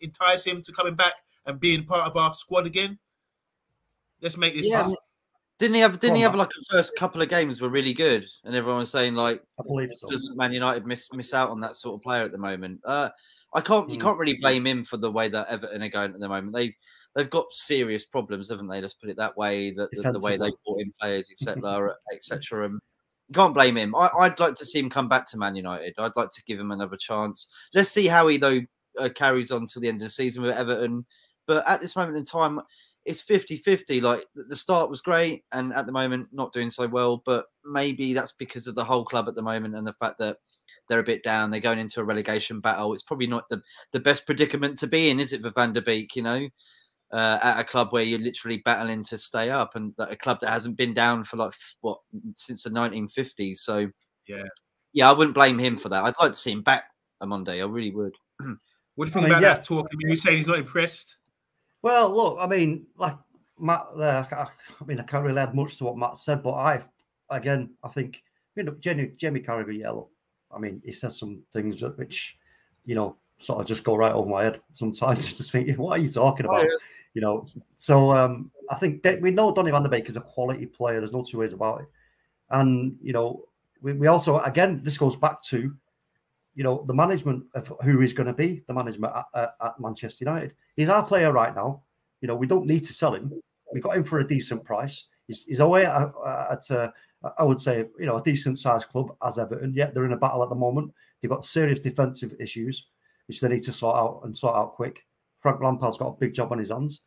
entice him to coming back and being part of our squad again? Let's make this. Yeah. Didn't he have like the first couple of games were really good, and everyone was saying like, I believe so. Doesn't Man United miss out on that sort of player at the moment? You can't really blame him for the way that Everton are going at the moment. They've got serious problems, haven't they? Let's put it that way. The way they brought in players, etc., etc. You can't blame him. I'd like to see him come back to Man United. I'd like to give him another chance. Let's see how he carries on till the end of the season with Everton. But at this moment in time, it's 50-50. Like the start was great, and at the moment not doing so well. But maybe that's because of the whole club at the moment and the fact that they're a bit down. They're going into a relegation battle. It's probably not the best predicament to be in, is it, for Van der Beek? You know, at a club where you're literally battling to stay up, and a club that hasn't been down for like since the 1950s. So yeah, I wouldn't blame him for that. I'd like to see him back on Monday. I really would. What do you think about that talk? I mean, you're saying he's not impressed. Well, look, I mean, like Matt there, I can't really add much to what Matt said, but I think, Jamie Carragher, look, I mean, he says some things which, sort of just go right over my head sometimes. Just thinking, what are you talking about? So I think we know Donny van de Beek is a quality player. There's no two ways about it. And, we also, again, this goes back to, the management of who he's going to be, the management at Manchester United. He's our player right now. We don't need to sell him. We got him for a decent price. He's away at I would say, a decent sized club as Everton. Yet they're in a battle at the moment. They've got serious defensive issues, which they need to sort out quick. Frank Lampard's got a big job on his hands.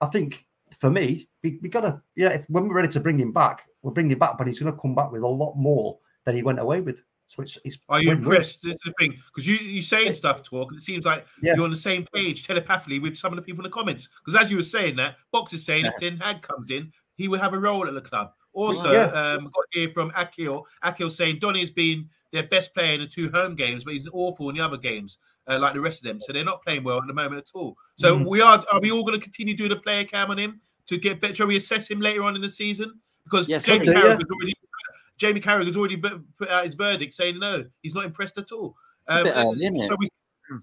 I think for me, we got to, when we're ready to bring him back, we'll bring him back, but he's going to come back with a lot more than he went away with. So it's are you impressed? This is the thing, because you saying stuff, talk, and it seems like you're on the same page telepathically with some of the people in the comments. Because as you were saying that, Box is saying if Ten Hag comes in, he would have a role at the club. Also, got here from Akil. Akil saying Donny's been their best player in the 2 home games, but he's awful in the other games, like the rest of them. So they're not playing well at the moment at all. So are we all going to continue doing a player cam on him to get better? Shall we assess him later on in the season? Because Jamie Carragher's already put out his verdict saying no, he's not impressed at all. So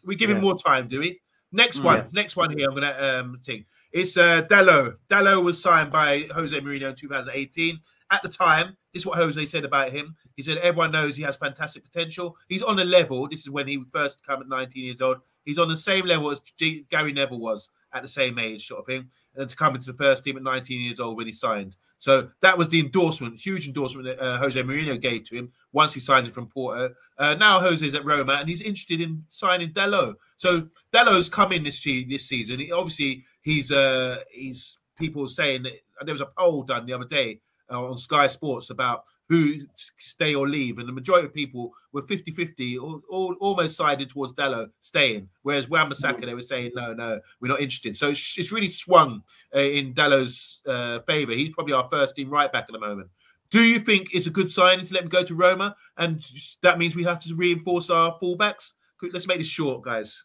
we give him more time, do we? Next one here. I'm gonna think. It's Dalot. Dalot was signed by Jose Mourinho in 2018. At the time, this is what Jose said about him. He said everyone knows he has fantastic potential. He's on a level. This is when he first came at 19 years old. He's on the same level as Gary Neville was at the same age, sort of thing, and to come into the first team at 19 years old when he signed. So that was the endorsement, huge endorsement that Jose Mourinho gave to him once he signed it from Porto. Now Jose's at Roma and he's interested in signing Dalot. So Dalot's come in this season. He's people saying that there was a poll done the other day on Sky Sports about who stay or leave, and the majority of people were 50-50, almost sided towards Dalot staying, whereas Wan-Bissaka, they were saying, no, we're not interested. So it's really swung in Dalot's favour. He's probably our first team right back at the moment. Do you think it's a good sign to let him go to Roma, and that means we have to reinforce our fullbacks? Let's make this short, guys.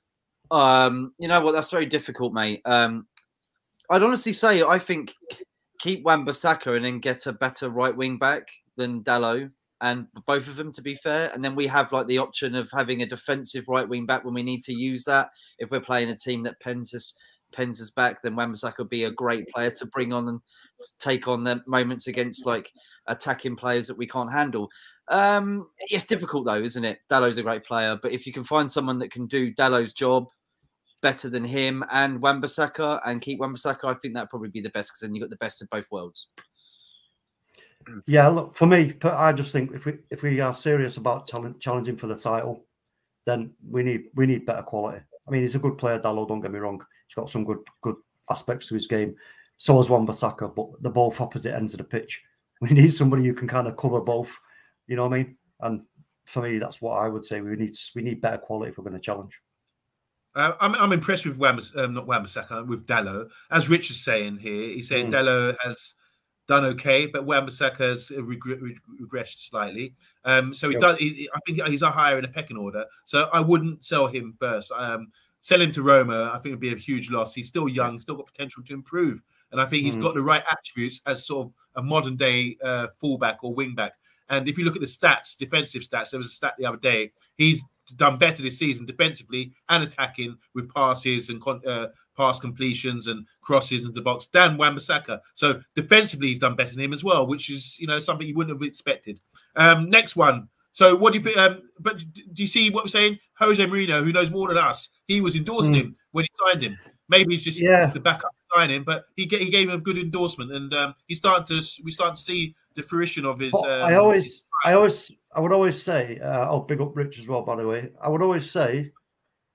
You know what? That's very difficult, mate. I'd honestly say I think keep Wan-Bissaka and then get a better right wing back than Dalot, and both of them, to be fair. And then we have like the option of having a defensive right wing back when we need to use that. If we're playing a team that pens us back, then Wan-Bissaka would be a great player to bring on and take on the moments against like attacking players that we can't handle. It's difficult though, isn't it? Dalot's a great player, but if you can find someone that can do Dalot's job better than him and Wan-Bissaka and keep Wan-Bissaka, I think that'd probably be the best, because then you've got the best of both worlds. Yeah, look, for me, I just think if we are serious about challenging for the title, then we need better quality. I mean, he's a good player, Dalot, don't get me wrong. He's got some good aspects to his game. So has Wan-Bissaka, but they're both opposite ends of the pitch. We need somebody who can kind of cover both. You know what I mean? And for me, that's what I would say. We need better quality if we're going to challenge. I'm impressed with not Wan-Bissaka, with Dalot. As Rich is saying here, he's saying Dalot has done okay, but Wan-Bissaka has regressed slightly. So he does. I think he's higher in a pecking order. So I wouldn't sell him first. Sell him to Roma. I think it'd be a huge loss. He's still young, still got potential to improve, and I think he's got the right attributes as sort of a modern day fullback or wing back. And if you look at the stats, defensive stats, there was a stat the other day. He's done better this season defensively and attacking with passes and pass completions and crosses into the box than Wan-Bissaka. So defensively, he's done better than him as well, which is something you wouldn't have expected. Next one. So what do you think? But do you see what we're saying? Jose Mourinho, who knows more than us, he was endorsing him when he signed him. Maybe it's just the backup signing, but he gave him a good endorsement, and we start to see the fruition of his. I would always say, I'll big up Rich as well, by the way. I would always say,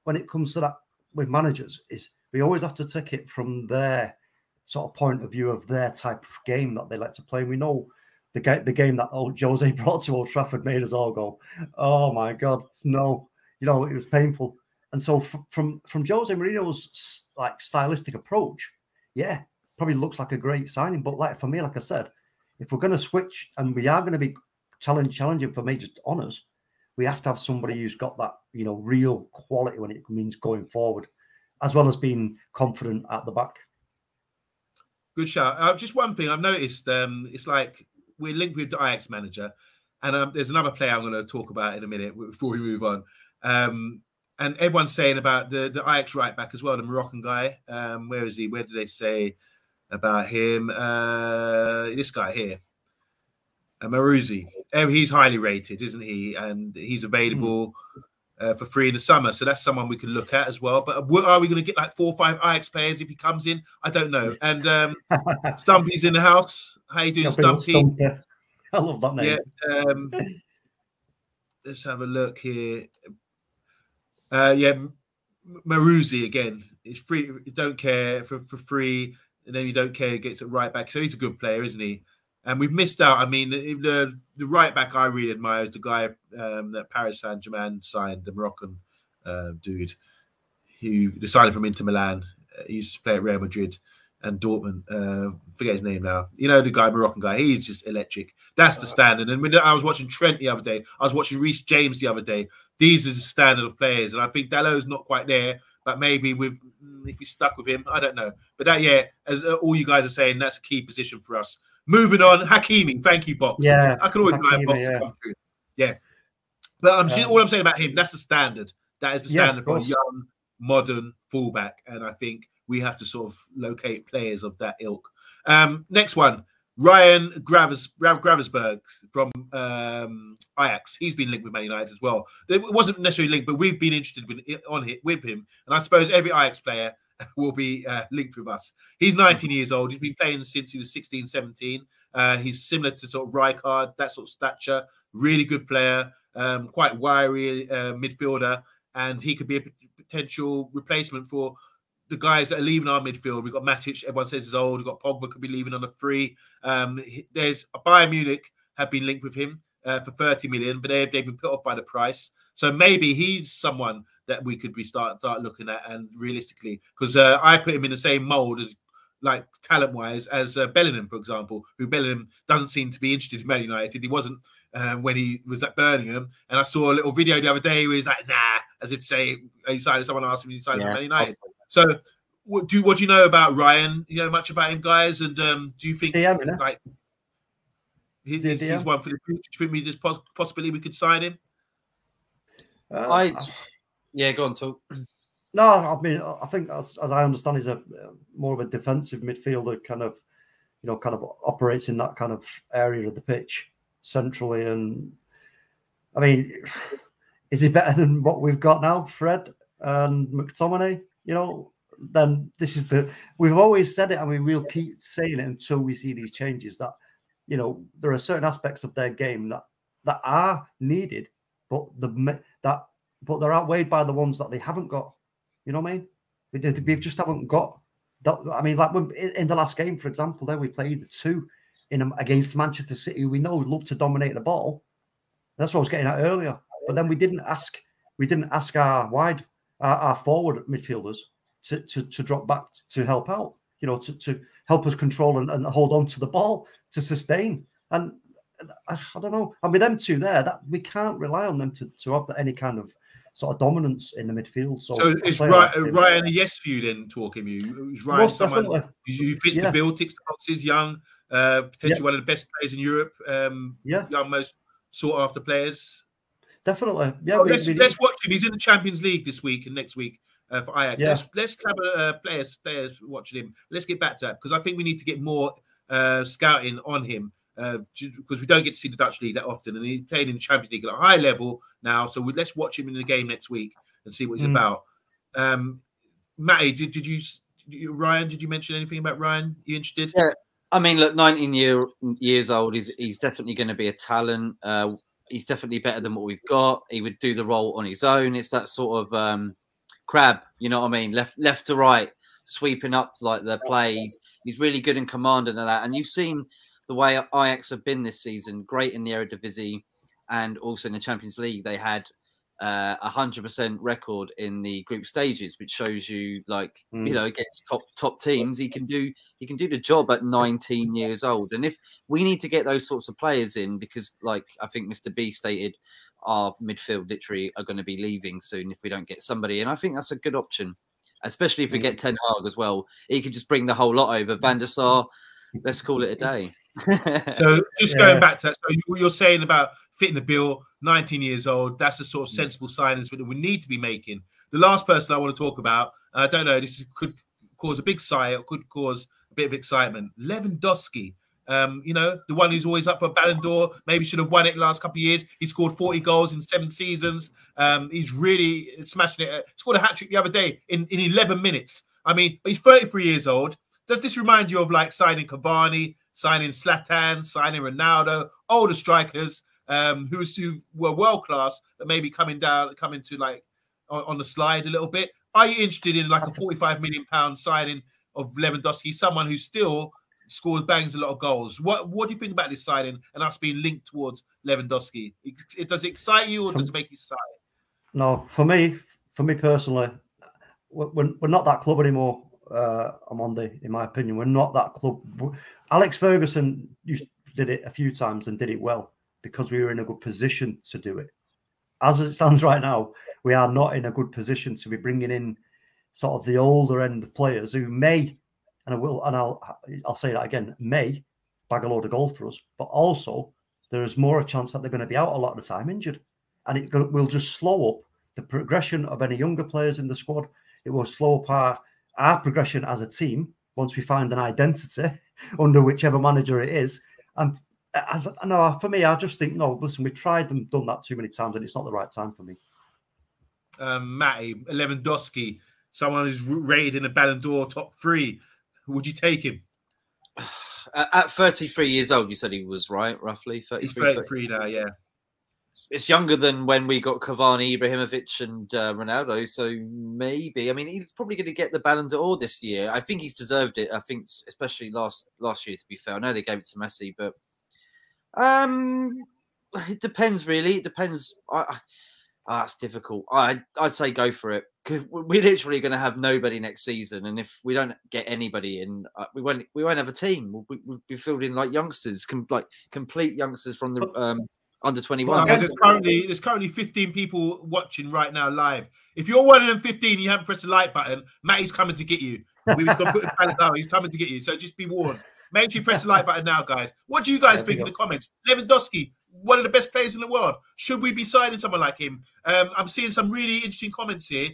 when it comes to that with managers, is we always have to take it from their sort of point of view of their type of game that they like to play. We know the game that Jose brought to Old Trafford made us all go, oh my God, no, it was painful. And so from Jose Mourinho's like stylistic approach, probably looks like a great signing. But for me, like I said, if we're going to switch and we are going to be challenging for major honours, we have to have somebody who's got that real quality when it means going forward, as well as being confident at the back. Good shout. Just one thing I've noticed, it's like we're linked with the Ajax manager, and there's another player I'm going to talk about in a minute before we move on. And everyone's saying about the Ajax right back as well, the Moroccan guy. Where is he? Where did they say about him? This guy here, Marouzi. He's highly rated, isn't he? And he's available for free in the summer. So that's someone we can look at as well. But are we going to get like 4 or 5 Ajax players if he comes in? I don't know. And Stumpy's in the house. How you doing, Stumpy? I love that name. Yeah. Let's have a look here. Marouzi again. It's free. You don't care for free, and then you don't care. He gets it right back. So he's a good player, isn't he? And we've missed out. I mean, the right back I really admire is the guy that Paris Saint-Germain signed, the Moroccan dude, the signing from Inter Milan. He used to play at Real Madrid and Dortmund. Forget his name now. The guy, Moroccan guy. He's just electric. That's the standard. And when I was watching Trent the other day, I was watching Reece James the other day. These are the standard of players, and I think Dalot's not quite there. But maybe if we stuck with him, I don't know. But that, as all you guys are saying, that's a key position for us. Moving on, Hakimi. Thank you, Box. Yeah, I can always buy a Box to come through. Yeah, but all I'm saying about him, that's the standard. That is the standard for a young, modern fullback, and I think we have to sort of locate players of that ilk. Next one, Ryan Gravenberch from Ajax. He's been linked with Man United as well. It wasn't necessarily linked, but we've been interested with him. And I suppose every Ajax player will be linked with us. He's 19 years old. He's been playing since he was 16, 17. He's similar to sort of Rijkaard, that sort of stature. Really good player, quite wiry midfielder. And he could be a potential replacement for the guys that are leaving our midfield. We've got Matic, everyone says is old. We've got Pogba, could be leaving on a free. There's Bayern Munich have been linked with him for 30 million, but they've been put off by the price. So maybe he's someone that we could start looking at, and realistically, because I put him in the same mold as, like, talent-wise as Bellingham, for example, who Bellingham doesn't seem to be interested in Man United. He wasn't when he was at Birmingham. And I saw a little video the other day where he's like, nah, as if to say, someone asked him if he signed for Man United. So what do you know about Ryan? You know much about him, guys? And do you think like he's one for the future? Do you think there's possibility we could sign him? Go on, talk. No, I mean, I think as I understand, he's a more of a defensive midfielder, kind of operates in that kind of area of the pitch centrally. And I mean, is he better than what we've got now, Fred and McTominay? Then this is we've always said it, and we will keep saying it until we see these changes, that there are certain aspects of their game that are needed, but they're outweighed by the ones that they haven't got. You know what I mean? We just haven't got that. I mean, like in the last game, for example, there we played 2 against Manchester City, who we know love to dominate the ball. That's what I was getting at earlier. But then we didn't ask our wide our forward midfielders to drop back to help out, you know, to help us control and hold on to the ball to sustain. And I don't know. I mean, them two there, that we can't rely on them to have any kind of sort of dominance in the midfield. So it's Ryan a yes for you then, TalkMU? Is Ryan someone who fits the bill, ticks the boxes, young, potentially one of the best players in Europe, young, most sought after players? Definitely. Yeah. Let's watch him. He's in the Champions League this week and next week for Ajax. Yeah. Let's have players watching him. Let's get back to that because I think we need to get more scouting on him. Because we don't get to see the Dutch league that often, and he's playing in the Champions League at a high level now. So let's watch him in the game next week and see what he's about. Matty, did you Ryan? Did you mention anything about Ryan? You interested? Yeah, I mean, look, 19 years old. He's definitely going to be a talent. He's definitely better than what we've got. He would do the role on his own. It's that sort of crab, you know what I mean? Left to right, sweeping up like the plays. He's really good in command and that. And you've seen the way Ajax have been this season, great in the Eredivisie and also in the Champions League. They had 100% record in the group stages, which shows you, like, you know, against top teams, he can do the job at 19 years old. And if we need to get those sorts of players in, because like I think Mr. B stated, our midfield literally are going to be leaving soon if we don't get somebody. And I think that's a good option, especially if we get Ten Hag as well. He could just bring the whole lot over. Van der Sar, let's call it a day. So just going back to that, so you're saying about fitting the bill, 19 years old, that's the sort of sensible signings that we need to be making. The last person I want to talk about, I don't know, this could cause a big sigh, or could cause a bit of excitement. Lewandowski, you know, the one who's always up for Ballon d'Or, maybe should have won it last couple of years. He scored 40 goals in 7 seasons. He's really smashing it. Scored a hat-trick the other day in 11 minutes. I mean, he's 33 years old. Does this remind you of like signing Cavani, signing Zlatan, signing Ronaldo, older strikers who were world class, but maybe coming to like on the slide a little bit? Are you interested in like a £45 million signing of Lewandowski, someone who still scores, bangs a lot of goals? What do you think about this signing and us being linked towards Lewandowski? Does it excite you or does it make you sigh? No, for me personally, we're not that club anymore. OMONDI, in my opinion, we're not that club. Alex Ferguson did it a few times and did it well because we were in a good position to do it. As it stands right now, we are not in a good position to be bringing in sort of the older end players who may, and I'll say that again, may bag a load of gold for us, but also there is more a chance that they're going to be out a lot of the time injured, and it will just slow up the progression of any younger players in the squad. It will slow up our progression as a team once we find an identity under whichever manager it is. And I know, for me, I just think, no, listen, we've tried and done that too many times and it's not the right time for me. Matty, Lewandowski, someone who's rated in the Ballon d'Or top 3. Would you take him? At 33 years old, you said he was, right? Roughly 33. He's 33 now, yeah. It's younger than when we got Cavani, Ibrahimovic, and Ronaldo. So maybe, I mean, he's probably going to get the Ballon d'Or this year. I think he's deserved it. I think, especially last year, to be fair. I know they gave it to Messi, but it depends, really. It depends. It's difficult. I'd say go for it because we're literally going to have nobody next season, and if we don't get anybody in, we won't have a team. We'll be fielding like youngsters, like complete youngsters from the under 21. Well, there's currently 15 people watching right now live. If you're one of them 15, you haven't pressed the like button, Matty's coming to get you. We've got to put it back now. He's coming to get you. So just be warned. Make sure you press the like button now, guys. What do you guys think in the comments? Lewandowski, one of the best players in the world. Should we be signing someone like him? I'm seeing some really interesting comments here.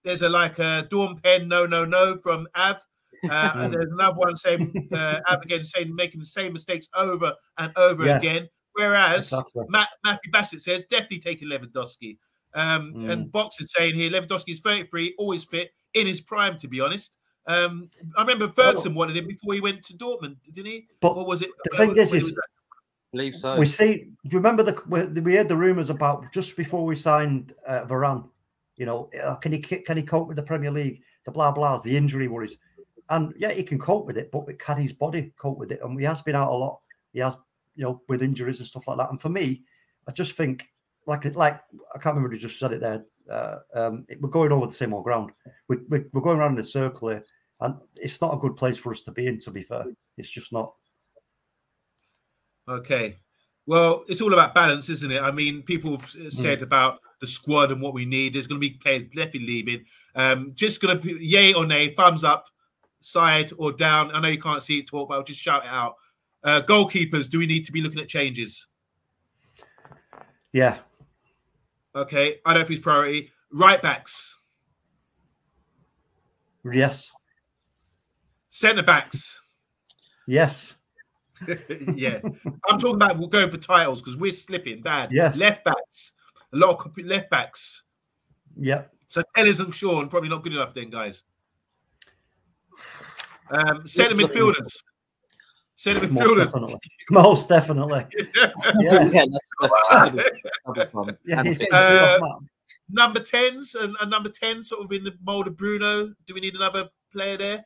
There's a Dawn Pen, no from Av. And there's another one saying Av again saying making the same mistakes over and over again. Whereas Matthew Bassett says definitely taking Lewandowski. And Box is saying here Lewandowski is 33, always fit, in his prime, to be honest. I remember Ferguson wanted him before he went to Dortmund, didn't he? But or was it? The thing is, I believe so. We see. Do you remember we heard the rumours about just before we signed Varane? You know, can he cope with the Premier League? The blah blahs, the injury worries, and yeah, he can cope with it. But can his body cope with it? And he has been out a lot. He has, you know, with injuries and stuff like that. And for me, I just think, like I can't remember who just said it there. We're going over the same old ground. We're going around in a circle here, and it's not a good place for us to be in. To be fair, it's just not. Okay. Well, it's all about balance, isn't it? I mean, people have said about the squad and what we need. There's going to be players definitely leaving. Just going to yay or nay, thumbs up, side or down. I know you can't see it talk, but I'll just shout it out. Goalkeepers, do we need to be looking at changes? Yeah. Okay. I don't think it's priority. Right backs. Yes. Centre backs. Yes. Yeah, I'm talking about we're going for titles because we're slipping bad. Yes. Left backs, a lot of left backs. Yeah. So Tellers and Sean probably not good enough then, guys. Centre midfielders. Centre midfielders. Most definitely. Yeah, that's number 10s and number 10 sort of in the mould of Bruno. Do we need another player there?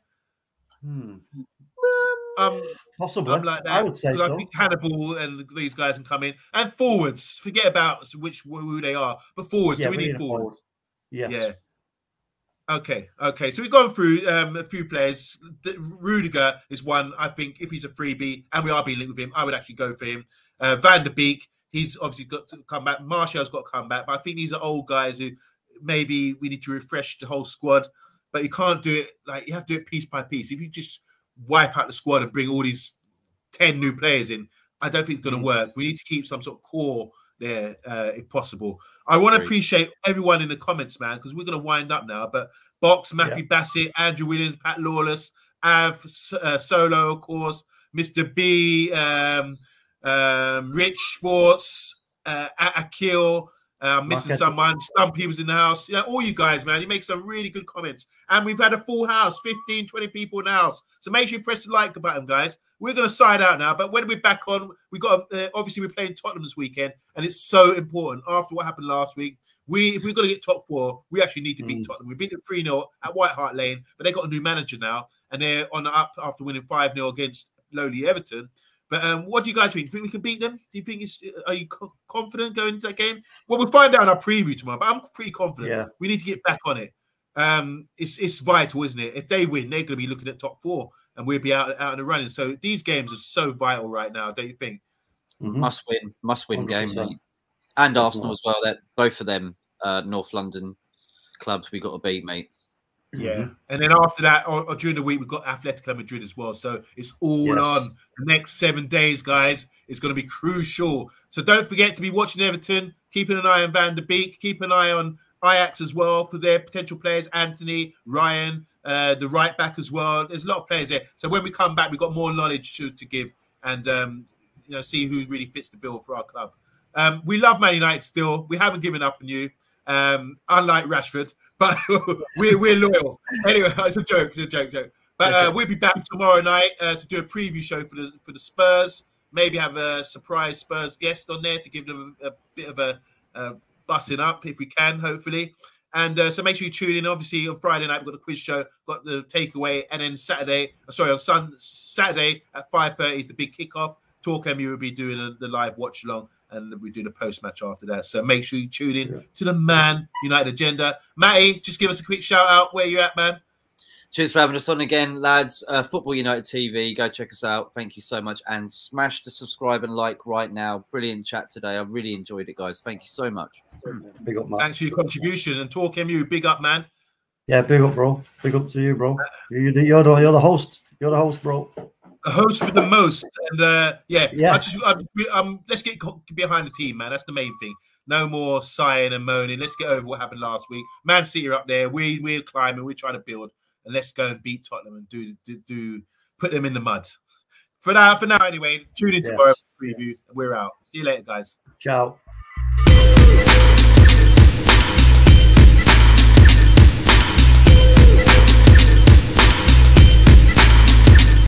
Possibly. I'm like that. I would say so. I think Hannibal and these guys can come in. And forwards, forget about who they are. But forwards, do we need forwards? Yes. Yeah. Okay. So we've gone through a few players. Rudiger is one, I think, if he's a freebie, and we are being linked with him, I would actually go for him. Van der Beek, he's obviously got to come back. Martial's got to come back. But I think these are old guys who maybe we need to refresh the whole squad. But you can't do it, like, you have to do it piece by piece. If you just wipe out the squad and bring all these 10 new players in, I don't think it's going to work. We need to keep some sort of core there if possible. I want to appreciate everyone in the comments, man, because we're going to wind up now. But Box, Matthew Bassett, Andrew Williams, Pat Lawless, Av, Solo, of course, Mr. B, Rich Sports, Akil, missing someone, Stumpy was in the house. Yeah, all you guys, man, you make some really good comments. And we've had a full house, 15, 20 people in the house. So make sure you press the like button, guys. We're going to side out now, but when we're back on, we got obviously we're playing Tottenham this weekend, and it's so important after what happened last week. If we're going to get top 4, we actually need to beat Tottenham. We beat them 3-0 at White Hart Lane, but they got a new manager now, and they're on the up after winning 5-0 against lowly Everton. But what do you guys think? Do you think we can beat them? Do you think are you confident going into that game? Well, we'll find out in our preview tomorrow, but I'm pretty confident. Yeah. We need to get back on it. It's vital, isn't it? If they win, they're going to be looking at top 4, and we'll be out in the running. So these games are so vital right now, don't you think? Must win game, mate. And Arsenal as well. That both of them North London clubs we got to beat, mate. Yeah, and then after that, or during the week, we've got Atletico Madrid as well. So it's all on. The next 7 days, guys, is going to be crucial. So don't forget to be watching Everton, keeping an eye on Van der Beek, keep an eye on Ajax as well for their potential players, Anthony, Ryan, the right back as well. There's a lot of players there. So when we come back, we've got more knowledge to give and see who really fits the bill for our club. We love Man United still. We haven't given up on you. Unlike Rashford, but we're loyal. Anyway, it's a joke. But we'll be back tomorrow night to do a preview show for the Spurs. Maybe have a surprise Spurs guest on there to give them a bit of a bussing up if we can, hopefully. And so make sure you tune in. Obviously, on Friday night we've got the quiz show, got the takeaway, and then Saturday at 5:30 is the big kickoff. TalkMU will be doing the live watch along, and we're doing a post match after that. So make sure you tune in to the Man United Agenda. Matty, just give us a quick shout out where you're at, man. Cheers for having us on again, lads. Football United TV, go check us out. Thank you so much, and smash the subscribe and like right now. Brilliant chat today. I really enjoyed it, guys. Thank you so much. Big up, man. Thanks for your contribution, and TalkMU, big up, man. Yeah, big up, bro. Big up to you, bro. You're the host. You're the host, bro. The host with the most, and let's get behind the team, man. That's the main thing. No more sighing and moaning. Let's get over what happened last week. Man City are up there. We're climbing. We're trying to build, and let's go and beat Tottenham and do put them in the mud. For now, anyway. Tune in tomorrow for the preview. We're out. See you later, guys. Ciao.